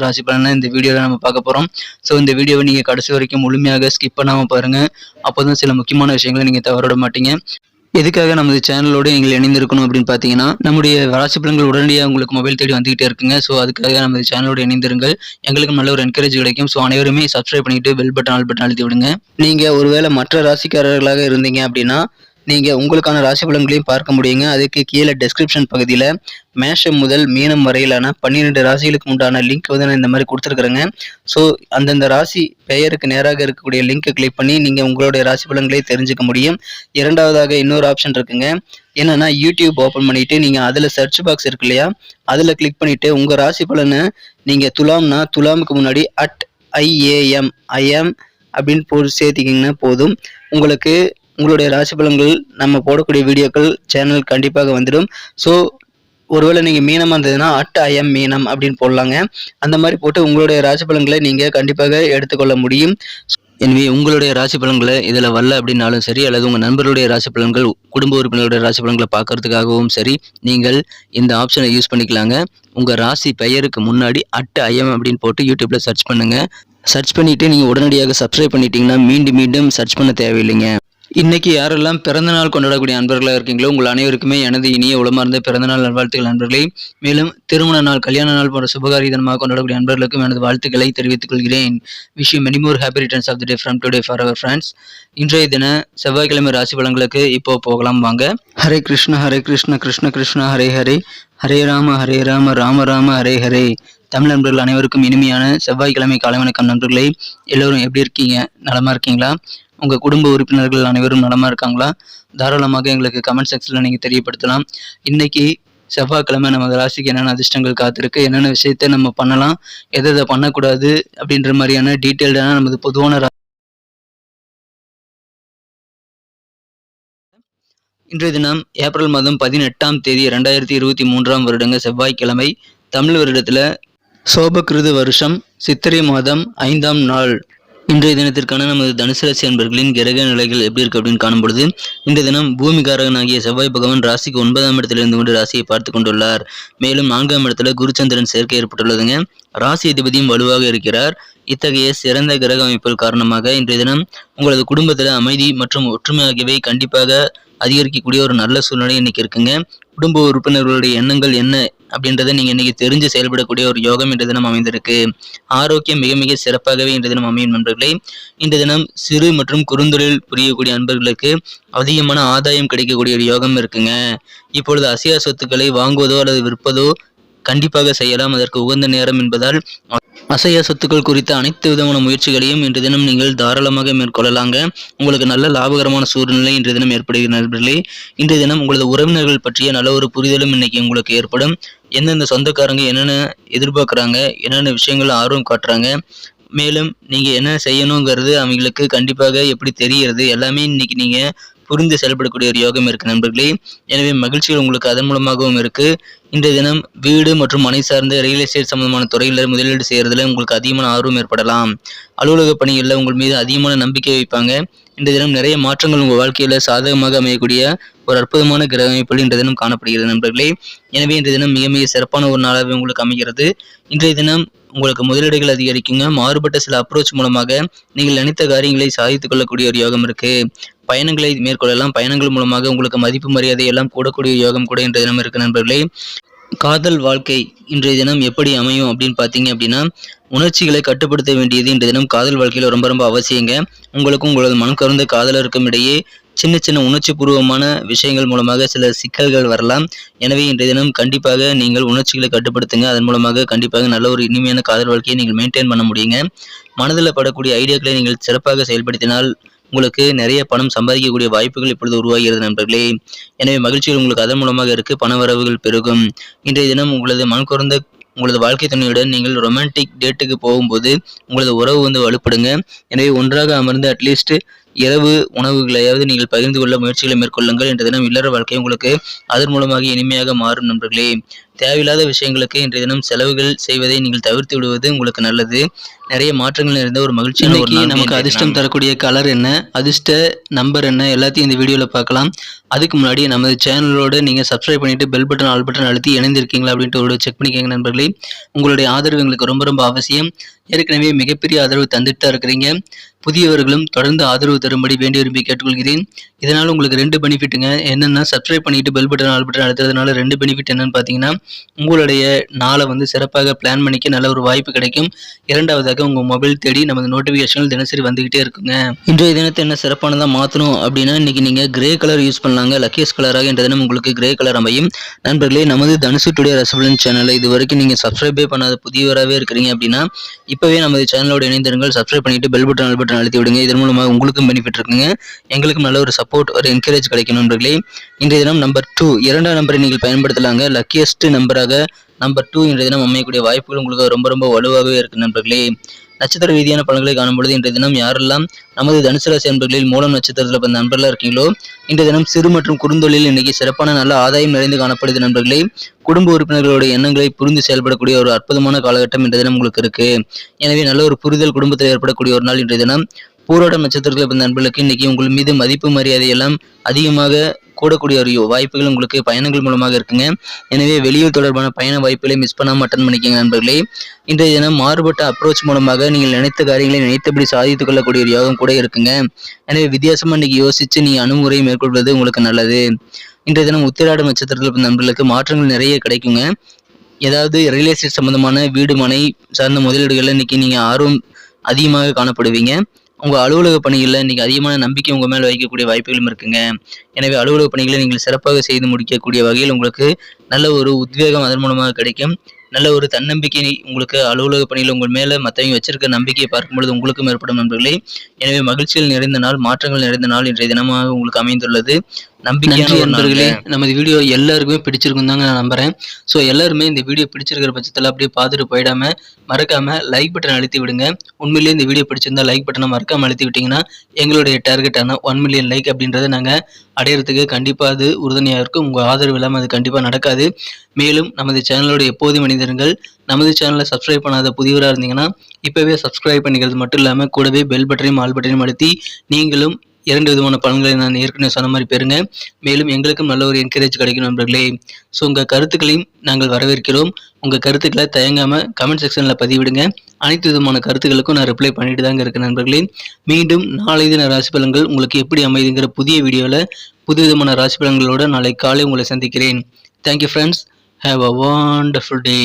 ராசி பலனை இந்த வீடியோவில் நம்ம பார்க்க போகிறோம். ஸோ இந்த வீடியோவை நீங்கள் கடைசி வரைக்கும் முழுமையாக ஸ்கிப் பண்ணாமல் பாருங்கள். அப்போ தான் சில முக்கியமான விஷயங்களை நீங்கள் தவறவிட மாட்டீங்க. எதுக்காக நமது சேனலோடு நீங்கள் இணைந்திருக்கணும் அப்படின்னு பார்த்தீங்கன்னா, நம்முடைய ராசி பலன்கள் உடனடியாக உங்களுக்கு மொபைல் தேடி வந்துகிட்டே இருக்குங்க. ஸோ அதுக்காக நமது சேனலோடு இணைந்திருங்கள். எங்களுக்கு நல்ல ஒரு என்கரேஜ் கிடைக்கும். ஸோ அனைவருமே சப்ஸ்கிரைப் பண்ணிட்டு பெல் பட்டன் ஆல் பட்டன் அழுத்தி விடுங்க. நீங்கள் ஒருவேளை மற்ற ராசிக்காரர்களாக இருந்தீங்க அப்படின்னா நீங்கள் உங்களுக்கான ராசி பலன்களையும் பார்க்க முடியுங்க. அதுக்கு கீழே டெஸ்கிரிப்ஷன் பகுதியில் மேஷம் முதல் மீனம் வரையிலான 12 ராசிகளுக்கு உண்டான லிங்க் வந்து நான் இந்த மாதிரி கொடுத்துருக்குறேங்க. ஸோ அந்தந்த ராசி பெயருக்கு நேராக இருக்கக்கூடிய லிங்க்கை கிளிக் பண்ணி நீங்கள் உங்களுடைய ராசி பலன்களை தெரிஞ்சுக்க முடியும். இரண்டாவதாக இன்னொரு ஆப்ஷன் இருக்குங்க. என்னன்னா யூடியூப் ஓப்பன் பண்ணிட்டு நீங்கள் அதில் சர்ச் பாக்ஸ் இருக்கு இல்லையா, அதில் கிளிக் பண்ணிட்டு உங்கள் ராசி பலனை நீங்கள் துலாம்னா துலாமுக்கு முன்னாடி @IAM அப்படின்னு போட்டு சேர்த்திக்கிங்கன்னா போதும். உங்களுக்கு உங்களுடைய ராசி பலன்கள் நம்ம போடக்கூடிய வீடியோக்கள் சேனல் கண்டிப்பாக வந்துடும். ஸோ ஒருவேளை நீங்கள் மீனமாக இருந்ததுன்னா @IM மீனம் அப்படின்னு போடலாங்க. அந்த மாதிரி போட்டு உங்களுடைய ராசி பலன்களை நீங்கள் கண்டிப்பாக எடுத்துக்கொள்ள முடியும். எனவே உங்களுடைய ராசி பலன்களை இதில் வரல அப்படின்னாலும் சரி, அல்லது உங்கள் நண்பர்களுடைய ராசி பலன்கள், குடும்ப உறுப்பினருடைய ராசி பலன்களை பார்க்கறதுக்காகவும் சரி, நீங்கள் இந்த ஆப்ஷனை யூஸ் பண்ணிக்கலாங்க. உங்கள் ராசி பெயருக்கு முன்னாடி @IM அப்படின்னு போட்டு யூடியூப்பில் சர்ச் பண்ணுங்கள். சர்ச் பண்ணிவிட்டு நீங்கள் உடனடியாக சப்ஸ்கிரைப் பண்ணிட்டீங்கன்னா மீண்டும் சர்ச் பண்ண தேவையில்லைங்க. இன்னைக்கு யாரெல்லாம் பிறந்தநாள் கொண்டாடக்கூடிய நண்பர்களாக இருக்கீங்களோ உங்கள் அனைவருக்குமே எனது இனிய உளமார்ந்த பிறந்தநாள் நல்வாழ்த்துக்கள் நண்பர்களே. மேலும் திருமண நாள், கல்யாண நாள் போன்ற சுபகாரிய தினமாக கொண்டாடக்கூடிய நண்பர்களுக்கும் எனது வாழ்த்துக்களை தெரிவித்துக் கொள்கிறேன். Wish you many more happy returns of the day from today for our friends. இன்றைய தின செவ்வாய்க்கிழமை ராசி பலன்களுக்கு இப்போ போகலாம் வாங்க. ஹரே கிருஷ்ண கிருஷ்ண கிருஷ்ண ஹரே ஹரே, ஹரே ராம ராம ராம ஹரே ஹரே. தமிழ் நண்பர்கள் அனைவருக்கும் இனிமையான செவ்வாய்க்கிழமை காலை வணக்கம் நண்பர்களே. எல்லோரும் எப்படி இருக்கீங்க? நலமா இருக்கீங்களா? உங்கள் குடும்ப உறுப்பினர்கள் அனைவரும் நலமாக இருக்காங்களா? தாராளமாக எங்களுக்கு கமெண்ட் செக்ஷனில் நீங்கள் தெரியப்படுத்தலாம். இன்றைக்கி செவ்வாய்க்கிழமை நமது ராசிக்கு என்னென்ன அதிர்ஷ்டங்கள் காத்திருக்கு, என்னென்ன விஷயத்தை நம்ம பண்ணலாம், எதை பண்ணக்கூடாது அப்படின்ற மாதிரியான டீட்டெயில்டான நமது பொதுவான இன்றைய தினம் ஏப்ரல் மாதம் 18ஆம் தேதி 2023ஆம் வருடங்க செவ்வாய்க்கிழமை. தமிழ் வருடத்தில் சோபகிருது வருஷம் சித்திரை மாதம் 5ஆம் நாள். இன்றைய தினத்திற்கான நமது தனுசு ராசி அன்பர்களின் கிரக நிலைகள் எப்படி இருக்கு அப்படின்னு காணும் பொழுது, இன்றைய தினம் பூமிகாரகன் ஆகிய செவ்வாய் பகவான் ராசிக்கு 9ஆம் இடத்தில் இருந்து கொண்டு ராசியை பார்த்து கொண்டுள்ளார். மேலும் 4ஆம் இடத்துல குருச்சந்திரன் சேர்க்கை ஏற்பட்டுள்ளதுங்க. ராசி அதிபதியும் வலுவாக இருக்கிறார். இத்தகைய சிறந்த கிரக அமைப்புகள் காரணமாக இன்றைய தினம் உங்களது குடும்பத்தில் அமைதி மற்றும் ஒற்றுமை ஆகியவை கண்டிப்பாக அதிகரிக்கக்கூடிய ஒரு நல்ல சூழ்நிலை இன்னைக்கு இருக்குங்க. குடும்ப உறுப்பினர்களுடைய எண்ணங்கள் என்ன அப்படின்றத நீங்க இன்னைக்கு தெரிஞ்சு செயல்படக்கூடிய ஒரு யோகம் இன்றைய தினம் அமைந்திருக்கு. ஆரோக்கியம் மிக சிறப்பாகவே இன்றைய தினம் அமையும் நண்பர்களே. இன்றைய தினம் சிறு மற்றும் குறுந்தொழில் புரியக்கூடிய நண்பர்களுக்கு அதிகமான ஆதாயம் கிடைக்கக்கூடிய ஒரு யோகம் இருக்குங்க. இப்பொழுது அசையா சொத்துக்களை வாங்குவதோ அல்லது விற்பதோ கண்டிப்பாக செய்யலாம். அதற்கு உகந்த நேரம் என்பதால் அசையா சொத்துக்கள் குறித்த அனைத்து விதமான முயற்சிகளையும் இன்று தினம் நீங்கள் தாராளமாக மேற்கொள்ளலாங்க. உங்களுக்கு நல்ல லாபகரமான சூழ்நிலை இன்றைய தினம் ஏற்படுகிற நண்பர்களே. இன்றைய தினம் உங்களது உறவினர்கள் பற்றிய நல்ல ஒரு புரிதலும் இன்னைக்கு உங்களுக்கு ஏற்படும். எந்தெந்த சொந்தக்காரங்க என்னென்ன எதிர்பார்க்குறாங்க, என்னென்ன விஷயங்கள் ஆர்வம் காட்டுறாங்க, மேலும் நீங்கள் என்ன செய்யணுங்கிறது அவங்களுக்கு கண்டிப்பாக எப்படி தெரிகிறது, எல்லாமே இன்னைக்கு நீங்கள் புரிந்து செயல்படக்கூடிய ஒரு யோகம் இருக்கு நண்பர்களே. எனவே மகிழ்ச்சிகள் உங்களுக்கு அதன் மூலமாகவும் இருக்கு. இன்றைய தினம் வீடு மற்றும் மனை சார்ந்த ரியல் எஸ்டேட் சம்பந்தமான துறையில் முதலீடு செய்யறதுல உங்களுக்கு அதிகமான ஆர்வம் ஏற்படலாம். அலுவலக பணிகளில் உங்கள் மீது அதிகமான நம்பிக்கை வைப்பாங்க. இன்றைய தினம் நிறைய மாற்றங்கள் உங்கள் வாழ்க்கையில சாதகமாக அமையக்கூடிய ஒரு அற்புதமான கிரக அமைப்புகள் இன்றைய தினம் காணப்படுகிறது நண்பர்களே. எனவே இன்றைய தினம் மிக சிறப்பான ஒரு நாளாகவே உங்களுக்கு அமைகிறது. இன்றைய தினம் உங்களுக்கு முதலீடுகள் அதிகரிக்குங்க. மாறுபட்ட சில அப்ரோச் மூலமாக நீங்கள் நினைத்த காரியங்களை சாதித்துக் கொள்ளக்கூடிய ஒரு யோகம் இருக்கு. பயணங்களை மேற்கொள்ளலாம். பயணங்கள் மூலமாக உங்களுக்கு மதிப்பு மரியாதை எல்லாம் கூடக்கூடிய யோகம் கூட இன்றைய தினம் இருக்கு நண்பர்களே. காதல் வாழ்க்கை இன்றைய தினம் எப்படி அமையும் அப்படின்னு பார்த்தீங்க அப்படின்னா, உணர்ச்சிகளை கட்டுப்படுத்த வேண்டியது இன்றைய தினம் காதல் வாழ்க்கையில் ரொம்ப அவசியங்க. உங்களுக்கும் உங்களது மனம் கவர்ந்த காதலருக்கும் இடையே சின்ன உணர்ச்சி பூர்வமான விஷயங்கள் மூலமாக சில சிக்கல்கள் வரலாம். எனவே இன்றைய தினம் கண்டிப்பாக நீங்கள் உணர்ச்சிகளை கட்டுப்படுத்துங்க. அதன் மூலமாக கண்டிப்பாக நல்ல ஒரு இனிமையான காதல் வாழ்க்கையை நீங்கள் மெயின்டைன் பண்ண முடியுங்க. மனதில் படக்கூடிய ஐடியாக்களை நீங்கள் சிறப்பாக செயல்படுத்தினால் உங்களுக்கு நிறைய பணம் சம்பாதிக்கக்கூடிய வாய்ப்புகள் இப்பொழுது உருவாகிறது நண்பர்களே. எனவே மகிழ்ச்சிகள் உங்களுக்கு அதன் மூலமாக இருக்கு. பண வரவுகள் பெருகும். இன்றைய தினம் உங்களது மனம் குறைந்த உங்களது வாழ்க்கை துணையுடன் நீங்கள் ரொமான்டிக் டேட்டுக்கு போகும்போது உங்களது உறவு வலுப்படுங்க. எனவே ஒன்றாக அமர்ந்து அட்லீஸ்ட் இரவு உணவுகளையாவது நீங்கள் பகிர்ந்து கொள்ள முயற்சிகளை மேற்கொள்ளுங்கள். இன்றைய தினம் இல்லற வாழ்க்கை உங்களுக்கு அதன் மூலமாக இனிமையாக மாறும் நண்பர்களே. தேவையில்லாத விஷயங்களுக்கு இன்றைய தினம் செலவுகள் செய்வதை நீங்கள் தவிர்த்து விடுவது உங்களுக்கு நல்லது. நிறைய மாற்றங்கள் நிறைந்த ஒரு மகிழ்ச்சியான ஒரு நாள். நமக்கு அதிர்ஷ்டம் தரக்கூடிய கலர் என்ன, அதிர்ஷ்ட நம்பர் என்ன, எல்லாத்தையும் இந்த வீடியோவில் பார்க்கலாம். அதுக்கு முன்னாடி நமது சேனலோட நீங்கள் சப்ஸ்கிரைப் பண்ணிட்டு பெல் பட்டன் ஆல் பட்டன் அழுத்தி இணைந்திருக்கீங்களா அப்படின்ட்டு ஒரு செக் பண்ணிக்கோங்க நண்பர்களே. உங்களுடைய ஆதரவு எங்களுக்கு ரொம்ப ரொம்ப அவசியம். ஏற்கனவே மிகப்பெரிய ஆதரவு தந்துட்டு தான் இருக்கிறீங்க. புதியவர்களும் தொடர்ந்து ஆதரவு தரும்படி வேண்டி விரும்பி கேட்டுக்கொள்கிறேன். இதனால் உங்களுக்கு 2 பெனிஃபிட்டுங்க. என்னென்னா, சப்ஸ்கிரைப் பண்ணிட்டு பெல் பட்டன் ஆல் பட்டன் அழுத்துறதுனால 2 பெனிஃபிட் என்னன்னு பார்த்தீங்கன்னா, உங்களுடைய நாளை சிறப்பாக பிளான் பண்ணிக்க நல்ல ஒரு வாய்ப்பு கிடைக்கும். இரண்டாவதாக உங்கள் மொபைல் தேடி நமது நோட்டிஃபிகேஷன்கள் தினசரி வந்துகிட்டே இருக்குங்க. இன்றைய தினத்தை என்ன சிறப்பானதாக மாற்றணும் அப்படின்னா, இன்னைக்கு நீங்கள் கிரே கலர் யூஸ் பண்ணலாங்க. லக்கியஸ்ட் கலராக இன்றைய தினம் உங்களுக்கு கிரே கலர் அமையும். நண்பர்களே, நமது தனுசு டுடே ரசபலன் சேனலை இது வரைக்கும் நீங்கள் சப்ஸ்கிரைபே பண்ணாத புதியவராகவே இருக்கிறீங்க அப்படின்னா இப்போவே நமது சேனலோட இணைந்திருங்கள். சப்ஸ்கிரைப் பண்ணிட்டு பெல் பட்டன் ஆல் பட்டன் அழுத்தி விடுங்க. இதன் மூலமாக உங்களுக்கும் பெனிஃபிட் இருக்குங்க, எங்களுக்கும் நல்ல ஒரு சப்போர்ட், ஒரு என்கரேஜ் கிடைக்கும் நண்பர்களே. இன்றைய தினம் நம்பர் 2 2ஆம் நம்பரை நீங்கள் பயன்படுத்தலாங்க. லக்கியஸ்ட் நம்பராக நம்பர் 2 இன்றைய தினம் அமையக்கூடிய வாய்ப்புகள் உங்களுக்கு ரொம்ப ரொம்ப வலுவாகவே இருக்கு நண்பர்களே. நட்சத்திர ரீதியான பலன்களை காணும்பொழுது இன்றைய தினம் யாரெல்லாம் நமது தனுசு ராசி நண்பர்களில் மூலம் நட்சத்திரத்தில் பிறந்த நண்பர்களாக இருக்கீங்களோ இன்றைய தினம் சிறு மற்றும் குறுந்தொழில் இன்னைக்கு சிறப்பான நல்ல ஆதாயம் நிறைந்து காணப்படுது நண்பர்களே. குடும்ப உறுப்பினர்களுடைய எண்ணங்களை புரிந்து செயல்படக்கூடிய ஒரு அற்புதமான காலகட்டம் இன்றைய தினம் உங்களுக்கு இருக்கு. எனவே நல்ல ஒரு புரிதல் குடும்பத்தில் ஏற்படக்கூடிய ஒரு நாள் இன்றைய தினம். பூராடம் நட்சத்திரத்தில் பிறந்த நண்பர்களுக்கு இன்னைக்கு உங்கள் மீது மதிப்பு மரியாதை எல்லாம் அதிகமாக கூடக்கூடிய ஒரு வாய்ப்புகள் உங்களுக்கு பயணங்கள் மூலமாக இருக்குங்க. எனவே வெளியூர் தொடர்பான பயண வாய்ப்புகளை மிஸ் பண்ணாமல் அட்டன் பண்ணிக்கங்க நண்பர்களே. இன்றைய தினம் மாறுபட்ட அப்ரோச் மூலமாக நீங்கள் நினைத்த காரியங்களை நினைத்தபடி சாதித்துக் கொள்ளக்கூடிய ஒரு யோகம் கூட இருக்குங்க. எனவே வித்தியாசமா இன்னைக்கு யோசிச்சு நீ அணுகுமுறை மேற்கொள்வது உங்களுக்கு நல்லது. இன்றைய தினம் உத்திராடம் நட்சத்திரத்தில் நண்பர்களுக்கு மாற்றங்கள் நிறைய கிடைக்குங்க. ஏதாவது ரியல் எஸ்டேட் சம்பந்தமான வீடு மனை சார்ந்த முதலீடுகளில் இன்னைக்கு நீங்க ஆர்வம் அதிகமாக காணப்படுவீங்க. உங்கள் அலுவலக பணிகளில் இன்னைக்கு அதிகமான நம்பிக்கை உங்கள் மேலே வைக்கக்கூடிய வாய்ப்புகளும் இருக்குங்க. எனவே அலுவலக பணிகளை நீங்கள் சிறப்பாக செய்து முடிக்கக்கூடிய வகையில் உங்களுக்கு நல்ல ஒரு உத்வேகம் அதன் மூலமாக கிடைக்கும். நல்ல ஒரு தன்னம்பிக்கை உங்களுக்கு அலுவலக பணியில் உங்கள் மேலே மற்றவங்க வச்சிருக்க நம்பிக்கையை பார்க்கும் பொழுது உங்களுக்கும் ஏற்படும் நண்பர்களே. எனவே மகிழ்ச்சிகள் நிறைந்த நாள், மாற்றங்கள் நிறைந்த நாள் இன்றைய தினமாக உங்களுக்கு அமைந்துள்ளது. நம்பிக்கையான நண்பர்களே, நமது வீடியோ எல்லாருக்குமே பிடிச்சிருக்கும் தாங்க நான் நம்புறேன். ஸோ எல்லாருமே இந்த வீடியோ பிடிச்சிருக்கிற பட்சத்தில் அப்படியே பார்த்துட்டு போயிடாம மறக்காம லைக் பட்டன் அழுத்தி விடுங்க. உண்மையிலேயே இந்த வீடியோ பிடிச்சிருந்தா லைக் பட்டனை மறக்காம அழுத்தி விட்டீங்கன்னா எங்களுடைய டார்கெட்டான 1 மில்லியன் லைக் அப்படின்றத நாங்கள் அடையிறதுக்கு கண்டிப்பாக அது உறுதுணையாக இருக்கும். உங்கள் ஆதரவு இல்லாமல் அது கண்டிப்பாக நடக்காது. மேலும் நமது சேனலோட எப்போதும் இணைந்திருங்கள். நமது சேனலை சப்ஸ்கிரைப் பண்ணாத புதியவராக இருந்தீங்கன்னா இப்போவே சப்ஸ்கிரைப் பண்ணிக்கிறது மட்டும் இல்லாமல் கூடவே பெல் பட்டனையும் ஆல் பட்டனையும் அழுத்தி நீங்களும் 2 விதமான பலன்களை நான் ஏற்கனவே சொன்ன மாதிரி பெறுங்க. மேலும் எங்களுக்கும் நல்ல ஒரு என்கரேஜ் கிடைக்கும் நண்பர்களே. ஸோ உங்கள் கருத்துக்களையும் நாங்கள் வரவேற்கிறோம். உங்கள் கருத்துக்களை தயங்காமல் கமெண்ட் செக்ஷனில் பதிவிடுங்க. அனைத்து விதமான கருத்துக்களுக்கும் நான் ரிப்ளை பண்ணிட்டு தாங்க இருக்கேன் நண்பர்களே. மீண்டும் நாளை தின ராசி பலன்கள் உங்களுக்கு எப்படி அமைதுங்கிற புதிய வீடியோவில் புது விதமான ராசி பலன்களோடு நாளை காலை உங்களை சந்திக்கிறேன். Thank you friends. Have a wonderful day.